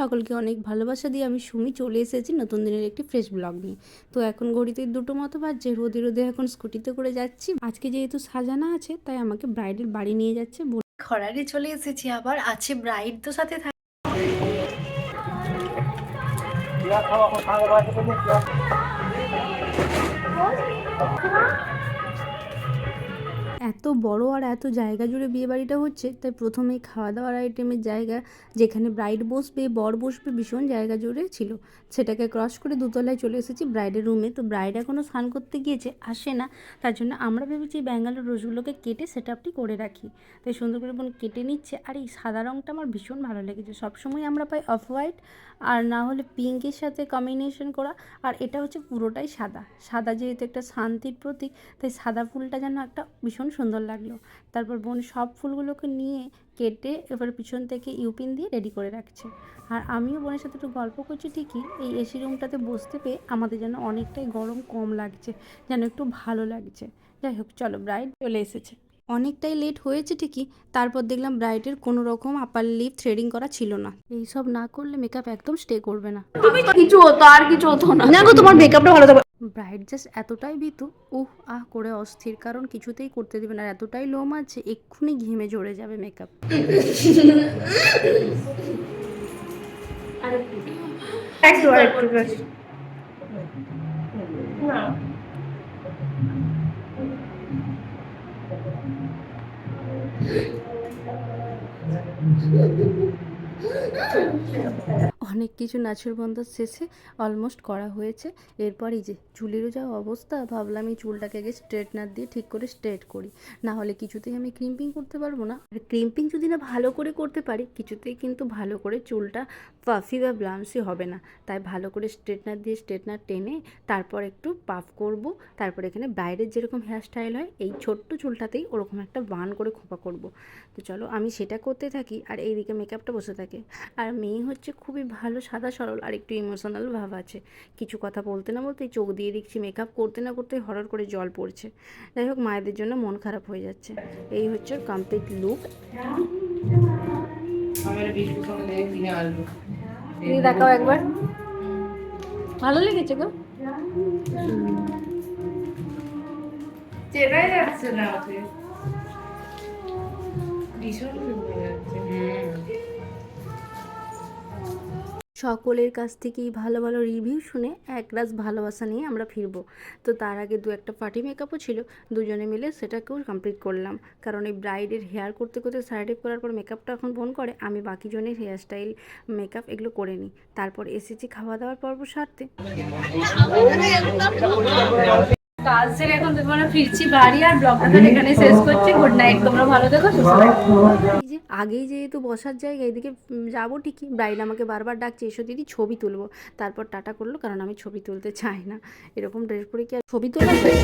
সকলকে অনেক ভালোবাসা দিয়ে আমি সুমি চলে এসেছি নতুন দিনের একটি ফ্রেশ ব্লগ নিয়ে। তো এখন ঘড়িতে 2টো মতো বাজছে, রোদে রোদে এখন স্কুটিতে করে যাচ্ছি। আজকে যেহেতু সাজানো আছে তাই আমাকে ব্রাইডের বাড়ি নিয়ে যাচ্ছে। খরারে চলে এসেছি, আবার আছে ব্রাইড তো সাথে থাকে। এত বড় আর এত জায়গা জুড়ে বিয়েবাড়িটা হচ্ছে, তাই প্রথমেই খাওয়া দাওয়ার আইটেমের জায়গা যেখানে ব্রাইড বসবে বর বসবে ভীষণ জায়গা জুড়ে ছিল, সেটাকে ক্রস করে দোতলায় চলে এসেছি ব্রাইডের রুমে। তো ব্রাইড এখনও স্নান করতে গিয়েছে, আসে না, তার জন্য আমরা ভেবেছি ব্যাঙ্গালোর রোজগুলোকে কেটে সেট আপটি করে রাখি। তাই সুন্দর করে বোন কেটে নিচ্ছে। আর এই সাদা রঙটা আমার ভীষণ ভালো লেগেছে। সবসময় আমরা পাই অফ হোয়াইট আর না হলে পিঙ্কের সাথে কম্বিনেশন করা, আর এটা হচ্ছে পুরোটাই সাদা। সাদা যেহেতু একটা শান্তির প্রতীক, তাই সাদা ফুলটা যেন একটা ভীষণ সুন্দর লাগলো। তারপর বোন সব ফুলগুলোকে নিয়ে কেটে এবার পিছন থেকে ইউপিন দিয়ে রেডি করে রাখছে। আর আমিও বোনের সাথে একটু গল্প করছি। ঠিকই এই এসি রুমটাতে বসতে পেয়ে আমাদের যেন অনেকটাই গরম কম লাগছে, যেন একটু ভালো লাগছে। যাই হোক, চলো, ব্রাইড চলে এসেছে। অনেকটাই লেট হয়েছে ঠিকই, তারপর দেখলাম ব্রাইডের কোনো রকম আপার লিপ থ্রেডিং করা ছিল না। এইসব না করলে মেকআপ একদম স্টে করবে না। তুমি কিছু হতো আর কিছু হতো না। না গো, তোমার মেকআপটা ভালো থাকবে। ব্রাইড জাস্ট এতটাই ভীতু, করে অস্থির, কারণ কিছুতেই করতে দেবে না। আর এতটাই লোম আছে, এক্ষুনি ঘেমে ঝরে যাবে মেকআপ। একটু না অনেক কিছু নাচের বন্ধ শেষে অলমোস্ট করা হয়েছে। এরপরই যে চুলেরও যা অবস্থা, ভাবলাম এই চুলটাকে আগে স্ট্রেটনার দিয়ে ঠিক করে স্ট্রেট করি, না হলে কিছুতেই আমি ক্রিম্পিং করতে পারবো না। আর ক্রিম্পিং যদি না ভালো করে করতে পারি, কিছুতেই কিন্তু ভালো করে চুলটা পাফি বা ব্লাউন্সি হবে না। তাই ভালো করে স্ট্রেটনার দিয়ে স্ট্রেটনার টেনে তারপর একটু পাফ করব। তারপর এখানে বাইরের যেরকম হেয়ার স্টাইল হয়, এই ছোট্ট চুলটাতেই ওরকম একটা বান করে খোঁপা করব। তো চলো আমি সেটা করতে থাকি আর এইদিকে মেকআপটা বসে থাকে। আর মেয়ে হচ্ছে খুবই ভালো, সাদা সরল, আর একটু ইমোশনাল ভাব আছে। কিছু কথা বলতে না বলতেই চোখ দিয়ে দেখছি মেকআপ করতে না করতে হঠাৎ করে জল পড়ছে। যাই হোক, মায়েদের জন্য মন খারাপ হয়ে যাচ্ছে। এই হচ্ছে কমপ্লিট লুক। দেখাও একবার, ভালো লেগেছে গো। চেনাই যাচ্ছে না ওকে, ভীষণ সুন্দর লাগছে। সকলের কাছ থেকেই ভালো ভালো রিভিউ শুনে একরাশ ভালোবাসা নিয়ে আমরা ফিরবো। তো তার আগে একটা পার্টি মেকআপও ছিল, দুজনে মিলে সেটাকেও কমপ্লিট করলাম। কারণ এই ব্রাইডের হেয়ার করতে করতে সাইডে করার পর মেকআপটা এখন বোন করে, আমি বাকি জনের হেয়ার স্টাইল মেকআপ এগুলো করে নিই। তারপর এসেছি খাওয়া দাওয়ার পর্ব সারতে। কাজ থেকে এখন তোমরা ফিরছি বাড়ি, আর ব্লগটা এখানে শেষ করছি। গুড নাইট, তোমরা ভালো থেকো, সুস্থ থেকো। এই যে আগেই যেহেতু বসার জায়গা, এদিকে যাবো ঠিকই, ব্রাইড আমাকে বারবার ডাকছে এসো দিদি ছবি তুলবো। তারপর টাটা করলো, কারণ আমি ছবি তুলতে চাই না। এরকম ড্রেস পরে কি আর ছবি তোলা যায়?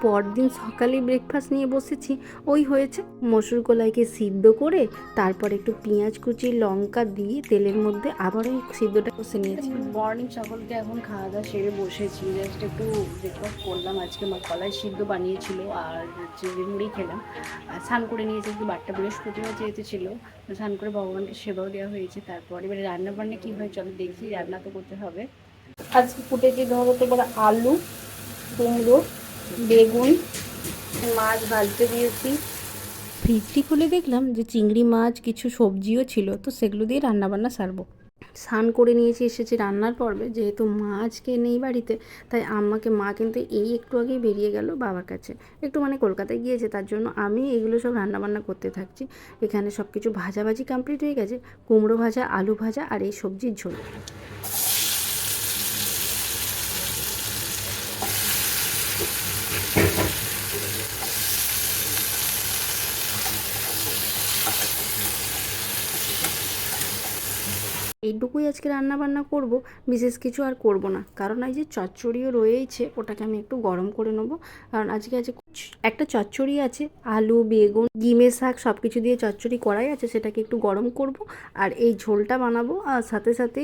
পরদিন সকালে ব্রেকফাস্ট নিয়ে বসেছি। ওই হয়েছে মসুর কলাইকে সিদ্ধ করে তারপর একটু পেঁয়াজ কুচি লঙ্কা দিয়ে তেলের মধ্যে আবার ওই সিদ্ধটা কষে নিয়েছি। মর্নিং সকলকে এখন খাওয়া দাওয়া সেরে বসেছি, জাস্ট একটু ব্রেকফাস্ট করলাম। আজকে মা কলাই সিদ্ধ বানিয়েছিল আর চিড়ি মুড়ি খেলাম। আর স্নান করে নিয়েছি, একটু বারটা বৃহস্পতিবার যেহেতু ছিল, স্নান করে ভগবানকে সেবাও দেওয়া হয়েছে। তারপর এবারে রান্না বান্না কী হয় চলো দেখি, রান্না তো করতে হবে। আজকে ফুটেছে ধরো তো বড় আলু, কুমড়ো, বেগুন, মাছ ভাজতে দিয়েছি। ফ্রিজটি খুলে দেখলাম যে চিংড়ি মাছ, কিছু সবজিও ছিল, তো সেগুলো দিয়ে রান্নাবান্না সারবো। স্নান করে নিয়েছি, এসেছি রান্নার পর্বে। যেহেতু মা আজকে নেই বাড়িতে, তাই মা কিন্তু এই একটু আগেই বেরিয়ে গেল বাবার কাছে, একটু মানে কলকাতায় গিয়েছে। তার জন্য আমি এগুলো সব রান্নাবান্না করতে থাকছি। এখানে সব কিছু ভাজাভাজি কমপ্লিট হয়ে গেছে, কুমড়ো ভাজা, আলু ভাজা আর এই সবজির ঝোল। এইটুকুই আজকে রান্না বান্না করব, বিশেষ কিছু আর করব না। কারণ এই যে চচ্চড়িও রয়েছে, ওটাকে আমি একটু গরম করে নেবো। কারণ আজকে একটা চচ্চড়ি আছে, আলু বেগুন ডিমের শাক সব কিছু দিয়ে চচ্চড়ি করাই আছে, সেটাকে একটু গরম করব। আর এই ঝোলটা বানাবো, আর সাথে সাথে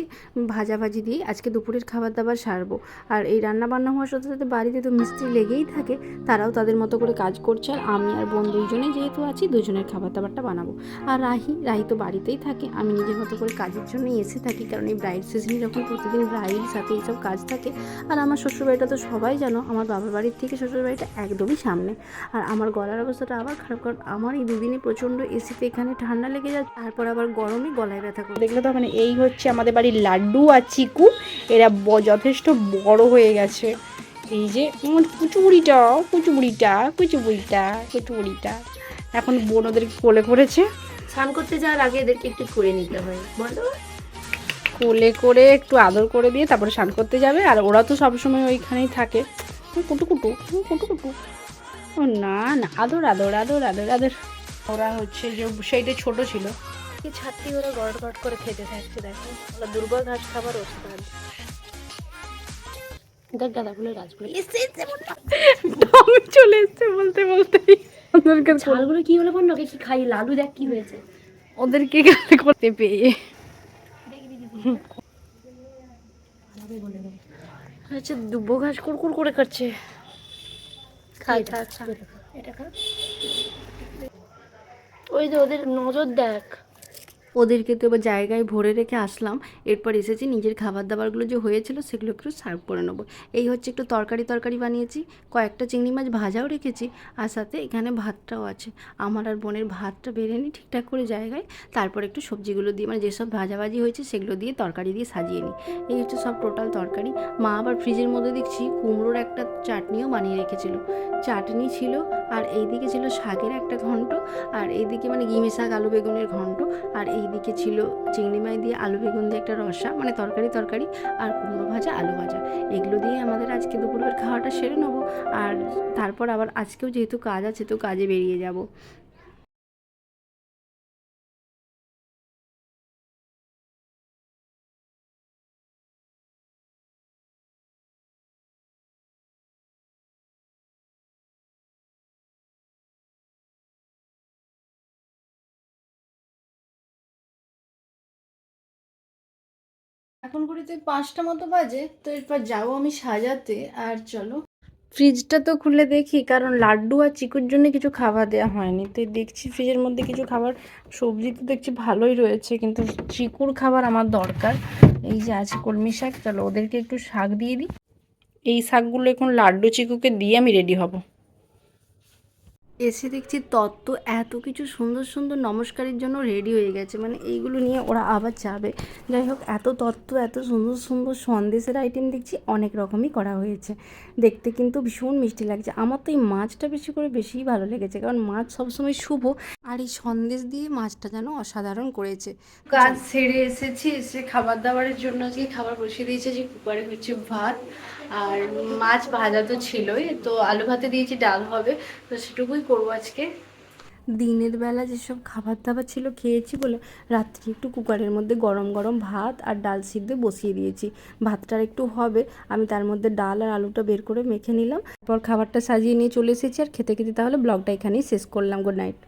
ভাজাভাজি দিয়ে আজকে দুপুরের খাবার দাবার সারবো। আর এই রান্না বান্না হওয়ার সাথে সাথে বাড়িতে তো মিস্ত্রি লেগেই থাকে, তারাও তাদের মতো করে কাজ করছে। আর আমি আর বোন দুইজনেই যেহেতু আছি, দুজনের খাবার দাবারটা বানাবো। আর রাহি তো বাড়িতেই থাকে, আমি নিজের মতো করে কাজের জন্যই এসে থাকি। কারণ এই ব্রাইড সিজনে যখন প্রতিদিন ব্রাইড সাথে এইসব কাজ থাকে। আর আমার শ্বশুরবাড়িটা তো সবাই জানো, আমার বাবার বাড়ির থেকে শ্বশুরবাড়িটা একদমই সামনে। আর আমার গলার অবস্থাটা আবার খারাপ, কারণ আমার এই দুদিনে প্রচণ্ড এসিতে এখানে ঠান্ডা লেগে যায়, তারপর আবার গরমে গলায় ব্যথা করে। দেখলে তো মানে এই হচ্ছে আমাদের বাড়ির লাড্ডু আর চিকু, এরা যথেষ্ট বড় হয়ে গেছে। এই যে কুচুবুড়িটা এখন বোন ওদেরকে কোলে করেছে। স্নান করতে যাওয়ার আগে এদেরকে একটু করে নিতে হয়, বলো। কোলে করে একটু আদর করে দিয়ে তারপরে স্নান করতে যাবে। আর ওরা তো সবসময় ওইখানেই থাকে, কুটু ও না আদর আদর আদর আদর আদর। ওরা হচ্ছে যে সেইটা ছোট ছিল, ছাত্রী ওরা গড় করে খেতে থাকছে, দেখো ওরা দুর্বা ঘাস খাবার ওষুধ। দেখ গাঁদাফুলের গাছগুলো আমি চলে এসছে বলতে বলতেই ওদেরকে ছালগুলো কি হলো বল, কি খাই লালু, দেখ কি হয়েছে ওদেরকে গালে করতে পেয়ে। আচ্ছা দুব্বো ঘাস কুড়কুড় করে খাচ্ছে। খাই থাক, এটা খা। ওই যে ওদের নজর দেখ। ওদেরকে তো এবার জায়গায় ভরে রেখে আসলাম। এরপর এসেছি নিজের খাবার দাবারগুলো যে হয়েছিল সেগুলো একটু সার্ভ করে নেবো। এই হচ্ছে একটু তরকারি বানিয়েছি, কয়েকটা চিংড়ি মাছ ভাজাও রেখেছি, আর সাথে এখানে ভাতটাও আছে। আমার আর বোনের ভাতটা বেড়ে নিই ঠিকঠাক করে জায়গায়, তারপর একটু সবজিগুলো দিয়ে মানে যেসব ভাজাভাজি হয়েছে সেগুলো দিয়ে তরকারি দিয়ে সাজিয়ে নিই। এই হচ্ছে সব টোটাল তরকারি। মা আবার ফ্রিজের মধ্যে দেখছি কুমড়োর একটা চাটনিও বানিয়ে রেখেছিল, চাটনি ছিল। আর এইদিকে ছিল শাকের একটা ঘন্ট, আর এইদিকে মানে গিমি শাক আলু বেগুনের ঘন্ট, আর এইদিকে ছিল চিংড়ি মাছ দিয়ে আলু বেগুন দিয়ে একটা রসা, মানে তরকারি আর কুমড়ো ভাজা আলু ভাজা। এগুলো দিয়ে আমাদের আজকে দুপুরের খাওয়াটা সেরে নেবো। আর তারপর আবার আজকেও যেহেতু কাজ আছে, তো কাজে বেরিয়ে যাব। এখন ঘড়িতে 5টা মতো বাজে, তো এরপর যাবো আমি সাজাতে। আর চলো ফ্রিজটা তো খুলে দেখি, কারণ লাড্ডু আর চিকুর জন্য কিছু খাবার দেওয়া হয়নি। তো দেখছি ফ্রিজের মধ্যে কিছু খাবার, সবজি তো দেখছি ভালোই রয়েছে, কিন্তু চিকুর খাবার আমার দরকার। এই যে আছে কলমি শাক, চলো ওদেরকে একটু শাক দিয়ে দিই। এই শাকগুলো এখন লাড্ডু চিকুকে দিয়ে আমি রেডি হব। এসে দেখছি তত্ত্ব এত কিছু সুন্দর সুন্দর নমস্কারের জন্য রেডি হয়ে গেছে, মানে এইগুলো নিয়ে ওরা আবার যাবে। যাই হোক, এত তত্ত্ব এত সুন্দর সুন্দর সন্দেশের আইটেম দেখছি অনেক রকমই করা হয়েছে, দেখতে কিন্তু ভীষণ মিষ্টি লাগছে। আমার তো এই মাছটা বেশিই ভালো লেগেছে, কারণ মাছ সবসময় শুভ, আর এই সন্দেশ দিয়ে মাছটা যেন অসাধারণ করেছে। কাজ সেরে এসেছি, এসে খাবার দাবারের জন্য আজকে খাবার বসিয়ে দিয়েছে, যে কুকারে হচ্ছে ভাত আর মাছ ভাজা তো ছিলই, তো আলু ভাতে দিয়েছি, ডাল হবে, তো সেটুকুই করবো আজকে। দিনের বেলা যেসব খাবার দাবার ছিল খেয়েছি বলে রাত্রি একটু কুকারের মধ্যে গরম গরম ভাত আর ডাল সিদ্ধ বসিয়ে দিয়েছি। ভাতটার একটু হবে, আমি তার মধ্যে ডাল আর আলুটা বের করে মেখে নিলাম, তারপর খাবারটা সাজিয়ে নিয়ে চলে এসেছি। আর খেতে খেতে তাহলে ব্লগটা এখানেই শেষ করলাম। Good night.